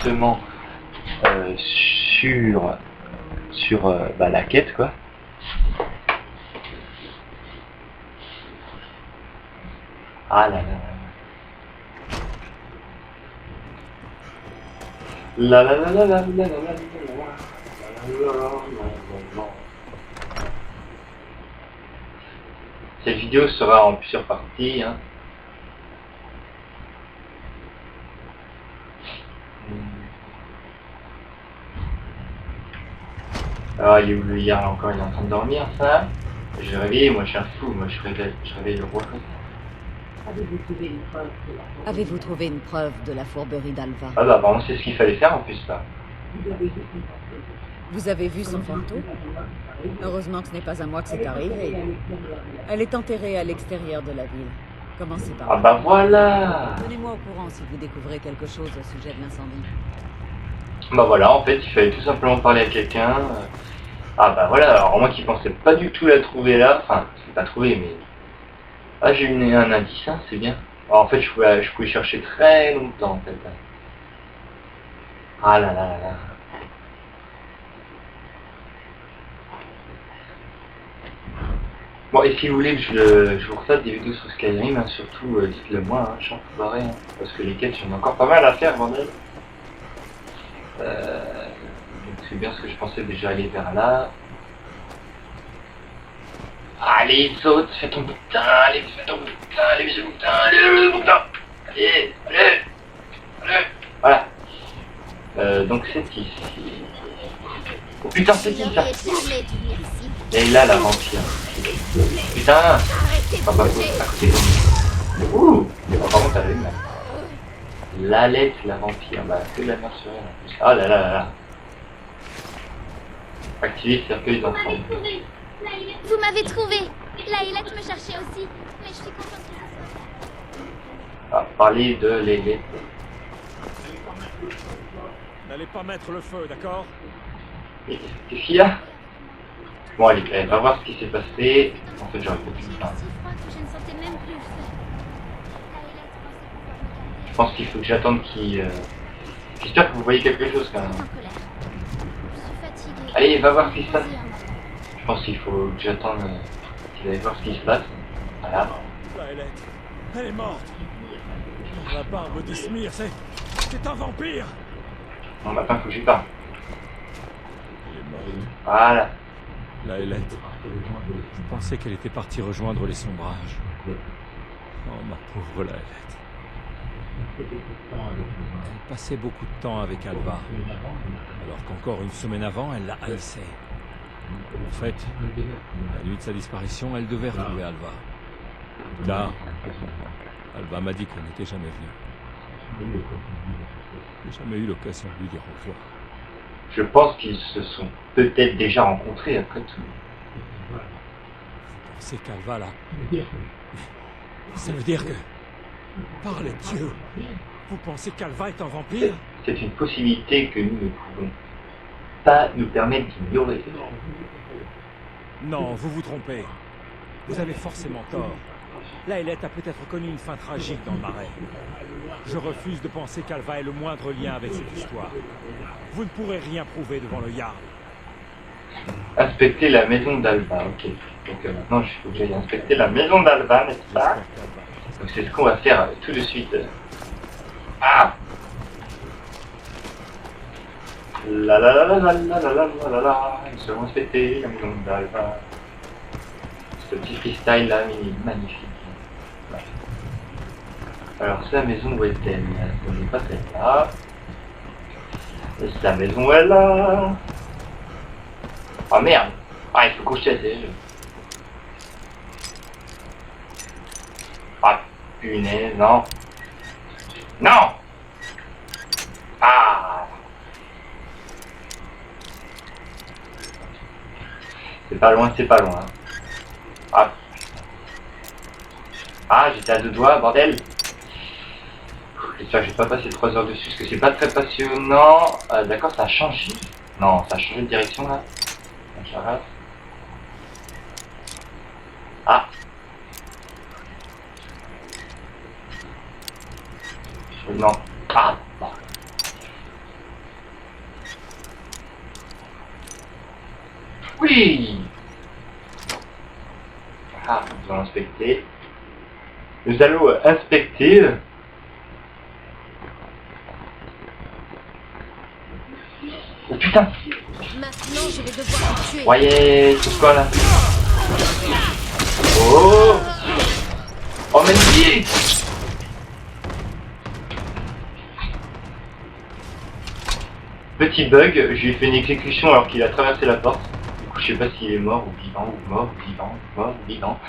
justement sur la quête, quoi. Ah là là là là là là là là là là là. Cette vidéo sera en plusieurs parties, hein. Alors il est où le hier encore, il est en train de dormir, ça. Je vais réveiller, moi je suis un fou, moi je réveille le roi. Avez-vous trouvé une preuve de la fourberie d'Alva? Ah bah vraiment c'est ce qu'il fallait faire en plus là. Vous avez vu son fantôme? Heureusement que ce n'est pas à moi que c'est arrivé. Elle est enterrée à l'extérieur de la ville. Commencez par Ah là. bah voilà. Tenez-moi au courant si vous découvrez quelque chose au sujet de l'incendie. Bah voilà, en fait il fallait tout simplement parler à quelqu'un. Ah bah voilà, alors moi qui pensais pas du tout la trouver là, enfin c'est pas trouver mais... Ah j'ai eu un indice, hein, c'est bien. Alors, en fait je pouvais chercher très longtemps en fait. Ah là là là là. Bon, et si vous voulez que je vous refasse des vidéos sur Skyrim, hein, surtout dites-le moi, hein, je suis en foiré, hein, parce que les quêtes, j'en ai encore pas mal à faire, bordel. Donc c'est bien ce que je pensais déjà aller vers là. Allez, saute, fais ton boutin, allez, fais ton boutin, allez, fais ton boutin, allez, le boutin. Allez, allez, allez, voilà. Donc c'est ici. Oh putain, c'est qui ça? Et là, la vampire. Putain! Ah bah, à côté de nous. Ouh! Par contre, elle est là. Lalette, la vampire. Bah, que de la merde sur elle en plus. Ah là là là là. Activer le cercueil d'enfant. Vous m'avez trouvé. Laëlette me cherchait aussi. Mais je suis contente que ce soit. Ah, parler de Lélé. N'allez pas mettre le feu, d'accord? Qu'est-ce qu'il y a? Bon, allez, elle va voir ce qui s'est passé. En fait, j'aurais pas pu me plaindre. Si froid que je ne sentais même plus le feu. Je pense qu'il faut que j'attende qu'il... J'espère que vous voyez quelque chose quand même. En colère. Je suis fatiguée. Allez, va voir ce qui se passe. Je pense qu'il faut que j'attende qu'il aille voir ce qui se passe. Voilà. Laëlette, elle est morte. La barbe d'Ismir, c'est un vampire. Bon, maintenant, il faut que j'y parle. Elle est morte. Voilà. Laëlette, je pensais qu'elle était partie rejoindre les sombrages. Oh, ma pauvre Laëlette. Elle passait beaucoup de temps avec Alva, alors qu'encore une semaine avant, elle la haïssait. En fait, la nuit de sa disparition, elle devait retrouver Alva. Plus tard, Alva m'a dit qu'on n'était jamais venu. Je n'ai jamais eu l'occasion de lui dire au revoir. Je pense qu'ils se sont peut-être déjà rencontrés après tout. Vous pensez qu'Alva là... Ça veut dire que... Par les dieux, vous pensez qu'Alva est un vampire? C'est une possibilité que nous ne pouvons pas nous permettre d'ignorer. Non, vous vous trompez. Vous avez forcément tort. Laëlette a peut-être connu une fin tragique dans le marais. Je refuse de penser qu'Alva ait le moindre lien avec cette histoire. Vous ne pourrez rien prouver devant le Jarl. Inspecter la maison d'Alva, ok. Donc maintenant, il faut que j'aille inspecter la maison d'Alva, n'est-ce pas? Donc c'est ce qu'on va faire tout de suite. Ah! La la la la la la la la la la la. Nous allons inspecter la maison d'Alva. Ce petit freestyle là, magnifique. Ouais. Alors, sa maison où est-elle? Ce n'est pas celle-là. Et sa maison où est là? Oh merde! Ah, il faut coucher à ces jeux. Ah, punaise, non. Non! Ah! C'est pas loin, c'est pas loin. Ah. Ah, j'étais à deux doigts, bordel. J'espère que j'ai pas passé 3 heures dessus, parce que c'est pas très passionnant. D'accord, ça a changé. Non, ça a changé de direction là. Donc, j'arrête. Ah. Non. Ah. Bon. Oui. Ah, nous allons inspecter. Nous allons inspecter. Oh putain. Maintenant, je vais devoir te tuer. Voyez, c'est quoi là? Oh. Oh magnifique. Petit bug, je lui ai fait une exécution alors qu'il a traversé la porte. Du coup, je sais pas s'il est mort ou vivant, ou mort, ou vivant, mort ou vivant.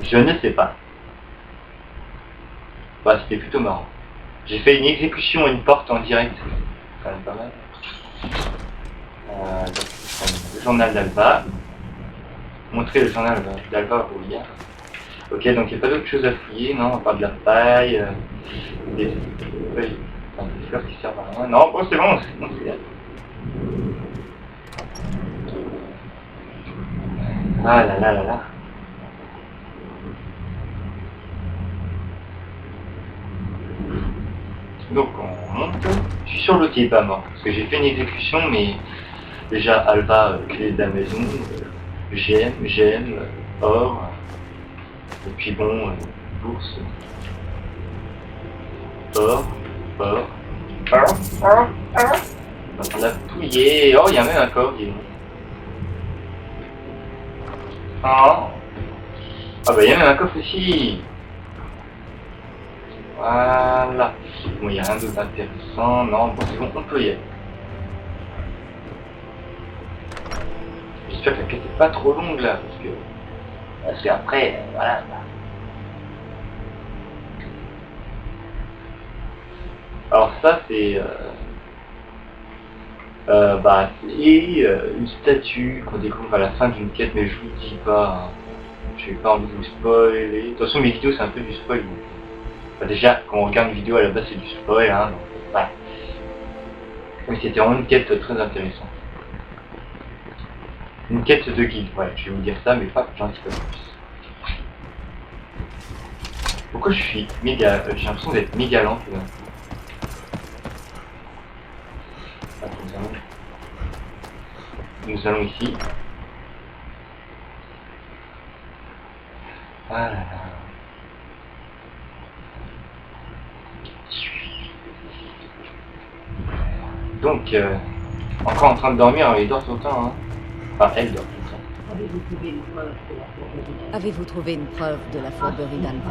Je ne sais pas. Bah, c'était plutôt marrant. J'ai fait une exécution à une porte en direct. C'est quand même pas mal. Donc, le journal d'Alva. Montrer le journal d'Alva au lien. Ok, donc il n'y a pas d'autre chose à fouiller, non? À part de la paille, des feuilles, enfin, des fleurs qui servent à rien. Non, bon, c'est bon, c'est bien. Ah là là là là. Donc on monte. Je suis sûr que l'autre il est pas mort. Parce que j'ai fait une exécution, mais déjà Alva, clé de la maison, GM, or, et puis bon, bourse, or. Donc on a fouillé. Oh, il y a même un corps, dis donc. Ah bah il y a même un coffre ici. Voilà. Bon, il n'y a rien d'autre d'intéressant. Non, bon, c'est bon, on peut y aller. J'espère que la quête n'est pas trop longue là, parce que après, voilà. Alors ça c'est une statue qu'on découvre à la fin d'une quête, mais je vous dis pas. Hein. Je n'ai pas envie de vous spoiler. De toute façon mes vidéos c'est un peu du spoil. Donc. Enfin, déjà quand on regarde une vidéo à la base c'est du spoil, hein, donc voilà. Mais c'était vraiment une quête très intéressante. Une quête de guide, voilà, je vais vous dire ça, mais pas j'en dis pas plus. Pourquoi je suis méga. J'ai l'impression d'être méga lent tout d'un coup. Nous allons ici. Ah là là. Donc, encore en train de dormir, il dort tout le temps. Hein. Enfin, elle dort tout le temps. Avez-vous trouvé une preuve de la fourberie d'Alva?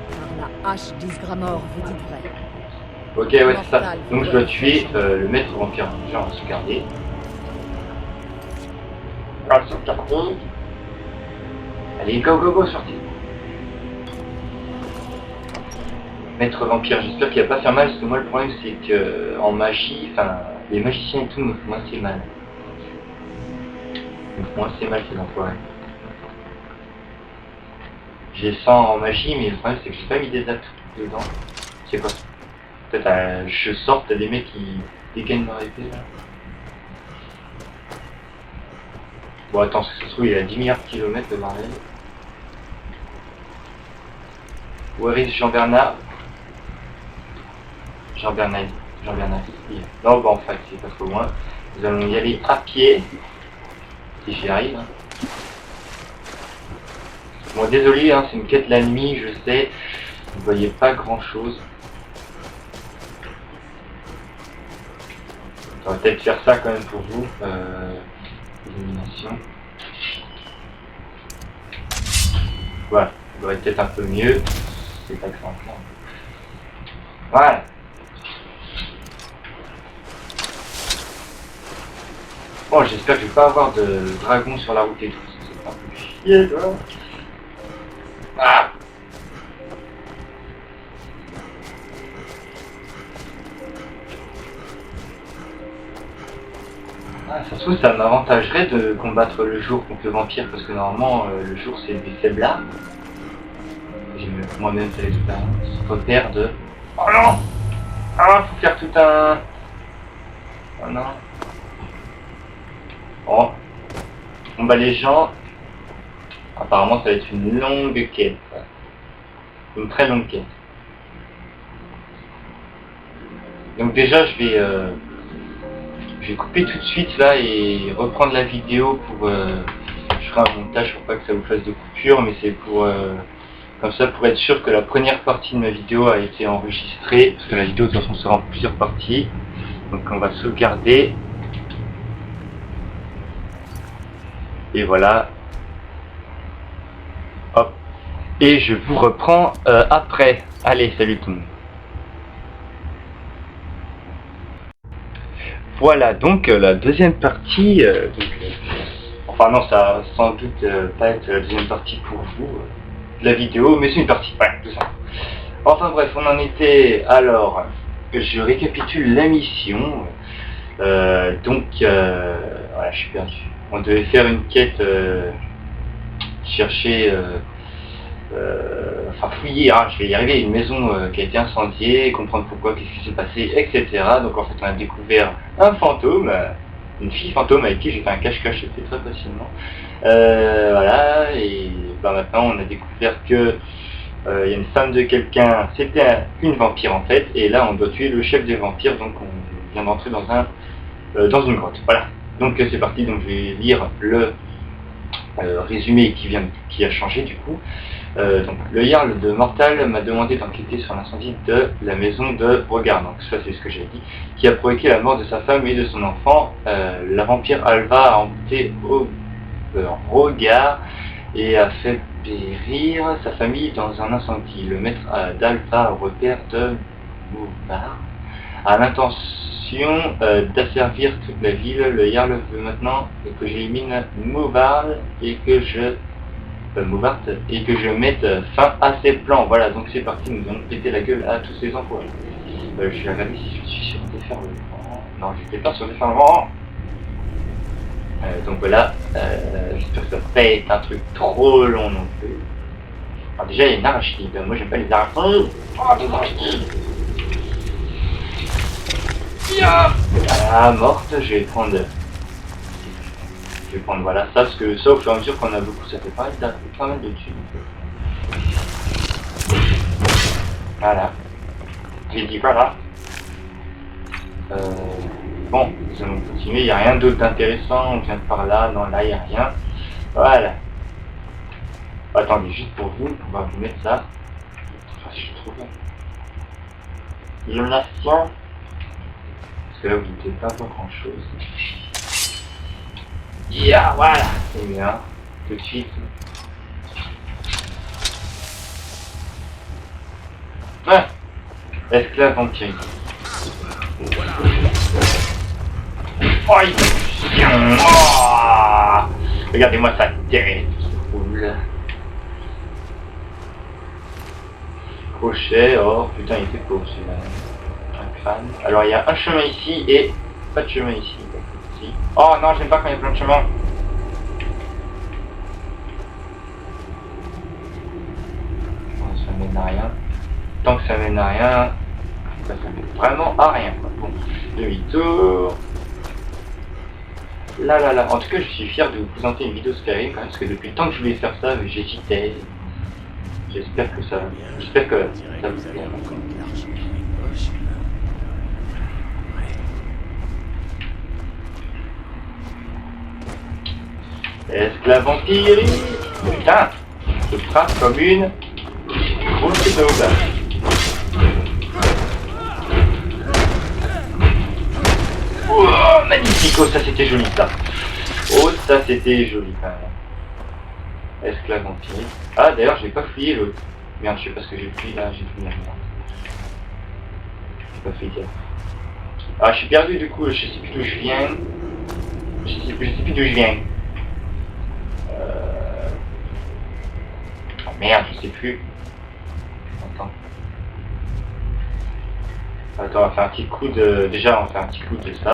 Par la hache d'Isgramor, vous dites vrai. Ok, ouais, c'est ça. Donc je dois tuer le maître vampire. Déjà, on va se garder. On va se garder. Allez, go, go, go, sortez. Maître vampire, j'espère qu'il va pas faire mal, parce que moi le problème c'est que en magie, enfin, les magiciens et tout me font assez mal. Ils me font assez mal ces enfoirés. J'ai 100 en magie, mais le problème c'est que j'ai pas mis des atouts dedans. C'est quoi? Peut-être je sors, t'as des mecs qui dégainent leur épée là. Bon attends, ça se trouve il est à 10 milliards de kilomètres de Marvel. Where is Jean-Bernard? Jean-Bernard. Non, bah en fait, c'est pas trop loin. Nous allons y aller à pied. Si j'y arrive. Hein. Bon, désolé, hein, c'est une quête la nuit, je sais. Vous ne voyez pas grand chose. On va peut-être faire ça quand même pour vous. Illumination. Voilà, vous aurez peut-être un peu mieux. C'est pas excellent. Voilà. Bon, j'espère que je vais pas avoir de dragon sur la route et tout. C'est un peu chier, toi. Ah. Ah, ça se trouve, ça m'avantagerait de combattre le jour contre le vampire, parce que normalement, le jour c'est des faiblards. J'ai moi-même fait l'expérience. Repère de... Oh non! Ah, faut faire tout un... Oh non. Bon. Bon bah les gens... Apparemment ça va être une longue quête. Une très longue quête. Donc déjà je je vais couper tout de suite là et reprendre la vidéo pour... je ferai un montage pour pas que ça vous fasse de coupure, mais c'est pour... comme ça, pour être sûr que la première partie de ma vidéo a été enregistrée, parce que la vidéo de toute façon sera en plusieurs parties. Donc on va sauvegarder. Et voilà. Hop. Et je vous reprends après. Allez, salut tout le monde. Voilà donc la deuxième partie. Enfin non, ça va sans doute pas être la deuxième partie pour vous de la vidéo, mais c'est une partie. Voilà, tout ça. Enfin bref, on en était. Alors, je récapitule la mission. Donc, voilà, je suis perdu. On devait faire une quête, chercher, enfin fouiller, hein, je vais y arriver, une maison qui a été incendiée, comprendre pourquoi, qu'est-ce qui s'est passé, etc. Donc en fait, on a découvert un fantôme, une fille fantôme avec qui j'ai fait un cache-cache, c'était très facilement. Voilà, et ben, maintenant on a découvert que il y a une femme de quelqu'un, c'était une vampire en fait, et là on doit tuer le chef des vampires, donc on vient d'entrer dans une grotte. Voilà, donc c'est parti, donc je vais lire le résumé qui a changé du coup. Donc, le Jarl de Mortal m'a demandé d'enquêter sur l'incendie de la maison de Rogard, donc ça c'est ce que j'ai dit, qui a provoqué la mort de sa femme et de son enfant. La vampire Alva a emporté Rogard et a fait périr sa famille dans un incendie. Le maître d'Alva, repère de Mouvard, a l'intention d'asservir toute la ville. Le Jarl veut maintenant que j'élimine Mouvard et que je mette fin à ses plans. Voilà, donc c'est parti, nous allons péter la gueule à tous ces enfoirés. Je vais regarder si je suis sur déferlement. Non, je n'étais pas sur déferlement. Donc voilà, j'espère que ça va pas être un truc trop long non plus. Alors déjà, il y a une arachide. Moi, j'aime pas les arachides. Oh, des arachides. Ah, morte, je vais prendre voilà ça, parce que ça au fur et à mesure qu'on a beaucoup, ça fait pas mal de tubes. Voilà. J'ai dit voilà. Bon, nous allons continuer, il n'y a rien d'autre d'intéressant, on vient de par là, non là il n'y a rien. Voilà. Attendez, juste pour vous, on va vous mettre ça. Enfin, si je trouve. Illumination. Parce que là vous ne pouvez pas voir grand chose. Yeah, voilà, c'est bien, tout de suite. Ouais, esclave vampirique. Oh, il fait chien. Oh, regardez-moi sa tête, c'est cool. Crochet, oh putain, il était pauvre celui-là. Un crâne. Alors il y a un chemin ici et pas de chemin ici. Oh non, j'aime pas quand il y a plein de chemins. Bon, ça mène à rien. Tant que ça mène à rien, ça mène vraiment à rien. Bon, demi-tour. Là. En tout cas, je suis fier de vous présenter une vidéo Skyrim quand même, parce que depuis le temps que je voulais faire ça, j'hésitais. J'espère que ça vous plaît. Esclave vampire. Putain, je frappe comme une grosse daube. Oh, magnifique, oh ça c'était joli ça. Oh ça c'était joli quand même. Esclave vampire. Ah d'ailleurs j'ai pas fouillé l'autre. Merde, je sais pas ce que j'ai fouillé là, j'ai fouillé la merde. J'ai pas fait gaffe. Ah je suis perdu du coup, je sais plus d'où je viens. Je sais plus d'où je viens. Oh merde, je sais plus. Attends, on va faire un petit coup de... Déjà, on va faire un petit coup de ça.